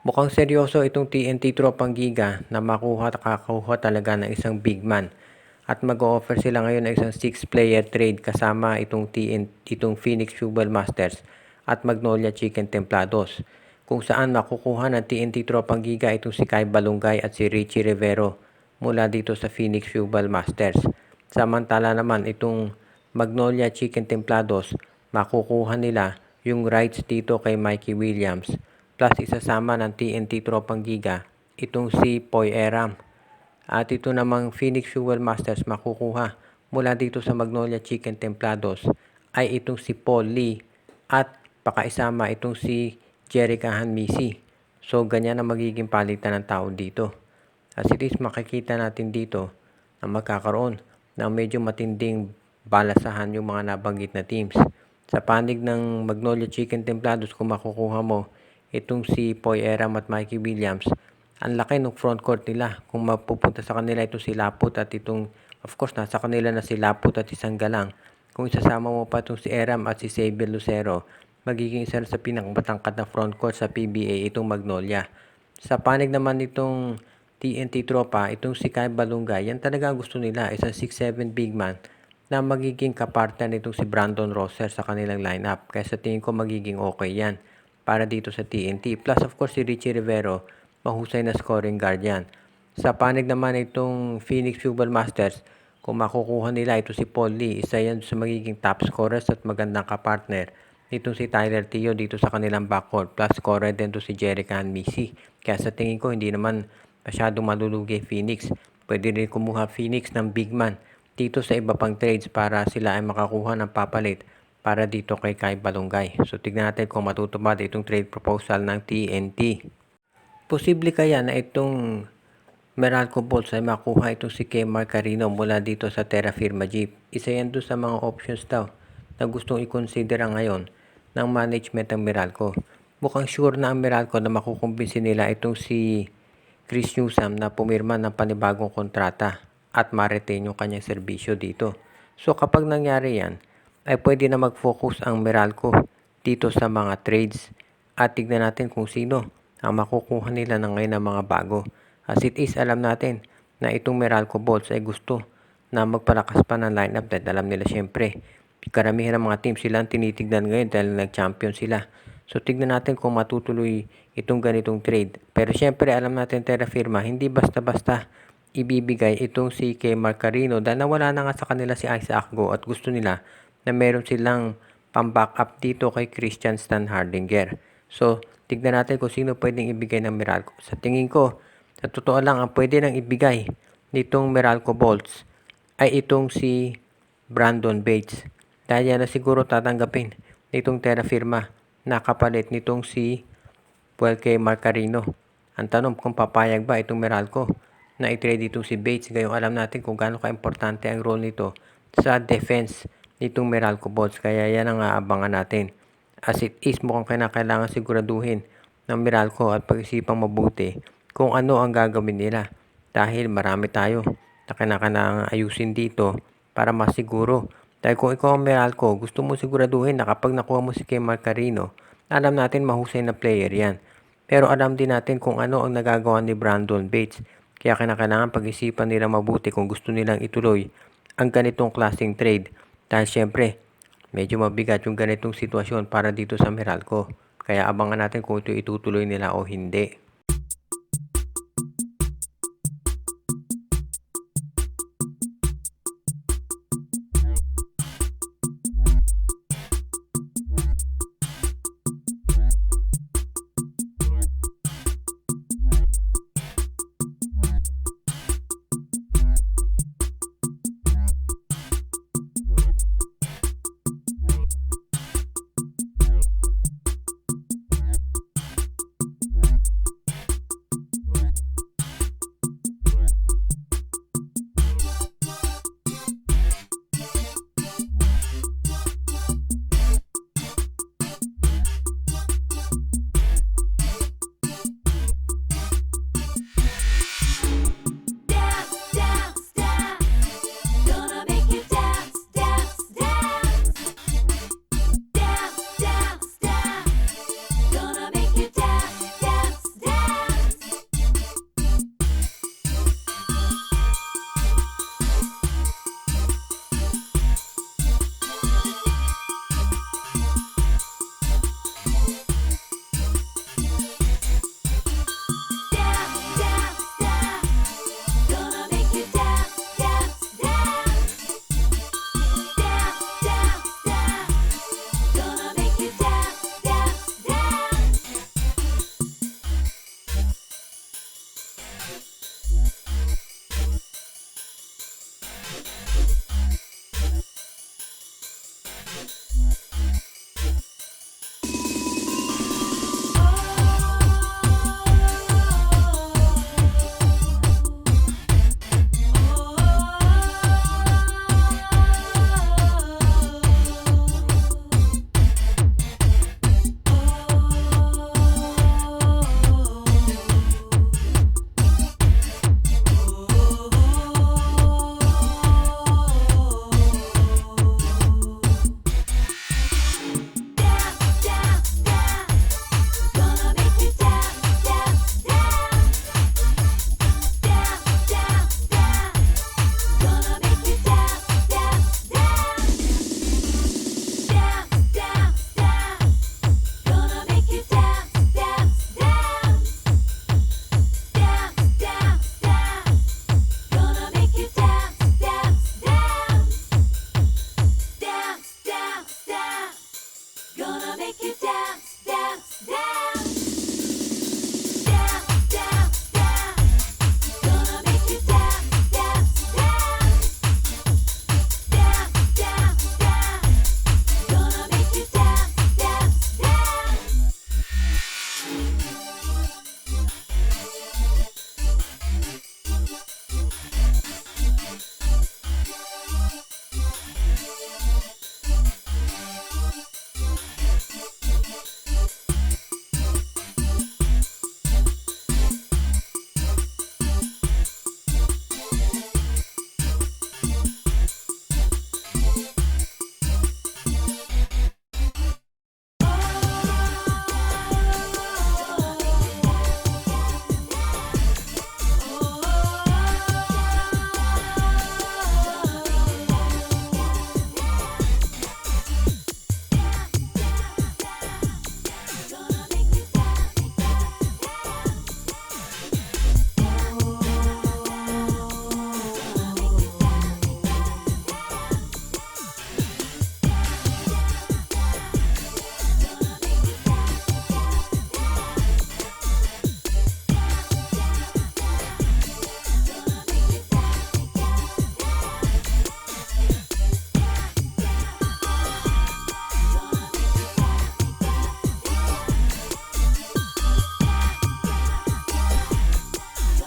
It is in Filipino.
Mukhang seryoso itong TNT Tropang Giga na kakakuha talaga ng isang big man. At mag-o-offer sila ngayon ng isang 6-player trade kasama itong Phoenix Football Masters at Magnolia Chicken Templados. Kung saan makukuha ng TNT Tropang Giga itong si Kai Balungay at si Richie Rivero mula dito sa Phoenix Football Masters. Samantala naman itong Magnolia Chicken Templados, makukuha nila yung rights dito kay Mikey Williams plus isasama ng TNT Tropang Giga itong si Poy Eram. At ito namang Phoenix Fuel Masters makukuha mula dito sa Magnolia Chicken Templados ay itong si Paul Lee at pakaisama itong si Jerica Hanmisi. So ganyan ang magiging palitan ng tao dito. As it is, makikita natin dito na magkakaroon ng medyo matinding balasahan yung mga nabanggit na teams. Sa panig ng Magnolia Chicken Templados, kung makukuha mo itong si Poy Eram at Mikey Williams, ang laki ng front court nila. Kung mapupunta sa kanila itong si Laput at itong, of course, nasa kanila na si Laput at isang Galang. Kung isasama mo pa itong si Eram at si Xavier Lucero, magiging isa sa pinakamatangkad na front court sa PBA itong Magnolia. Sa panig naman itong TNT Tropa, itong si Kai Balungay, yan talaga ang gusto nila, isang 6'7" big man na magiging kapartner nitong si Brandon Rosser sa kanilang lineup. Kaya sa tingin ko magiging okay yan para dito sa TNT. Plus of course si Richie Rivero, mahusay na scoring guard yan. Sa panig naman itong Phoenix Football Masters, kung makukuha nila ito si Paul Lee, isa yan sa magiging top scorers at magandang kapartner itong si Tyler Teo dito sa kanilang backcourt. Plus scorer din to si Jerica Hanmisi. Kaya sa tingin ko hindi naman masyadong malulugi Phoenix. Pwede rin kumuha Phoenix ng big man dito sa iba pang trades para sila ay makakuha ng papalit para dito kay Kai Balungay. So tignan natin kung matutupad itong trade proposal ng TNT. Posible kaya na itong Meralco Bolts ay makuha itong si Kemar Carino mula dito sa Terra Firma Jeep. Isa yan doon sa mga options daw na gustong i-considera ngayon ng management ng Meralco. Mukhang sure na ang Meralco na makukumbinsi nila itong si Chris Newsom na pumirma ng panibagong kontrata at ma-retain yung kanyang serbisyo dito. So kapag nangyari yan, ay pwede na mag-focus ang Meralco dito sa mga trades at tignan natin kung sino ang makukuha nila na ngayon ng mga bago. As it is, alam natin na itong Meralco Bolts ay gusto na magpalakas pa ng lineup dahil alam nila syempre karamihan ng mga team sila ang tinitignan ngayon dahil nag-champion sila. So tignan natin kung matutuloy itong ganitong trade. Pero syempre alam natin Terra Firma, hindi basta-basta ibibigay itong si Kemar Carino dahil nawala na nga sa kanila si Isaac Go at gusto nila na meron silang pang-backup dito kay Christian Stan Hardinger. So tignan natin kung sino pwedeng ibigay ng Meralco. Sa tingin ko, sa totoo lang, ang pwede nang ibigay nitong Meralco Bolts ay itong si Brandon Bates. Dahil yan na siguro tatanggapin nitong Terra Firma na kapalit nitong si Puelke Marcarino. Ang tanong kung papayag ba itong Meralco na i-trade itong si Bates. Gayong alam natin kung gaano ka-importante ang role nito sa defense nitong Meralco Bolts. Kaya yan ang aabangan natin. As it is, mukhang kailangan siguraduhin ng Meralco at pag-isipang mabuti kung ano ang gagawin nila. Dahil marami tayo na kailangan ayusin dito para masiguro. Dahil kung ikaw ang Meralco, gusto mo siguraduhin na kapag nakuha mo si Kemar Carino, alam natin mahusay na player yan. Pero alam din natin kung ano ang nagagawa ni Brandon Bates. Kaya kailangan pag-isipan nila mabuti kung gusto nilang ituloy ang ganitong klaseng trade. Dahil syempre, medyo mabigat yung ganitong sitwasyon para dito sa Meralco. Kaya abangan natin kung ito itutuloy nila o hindi.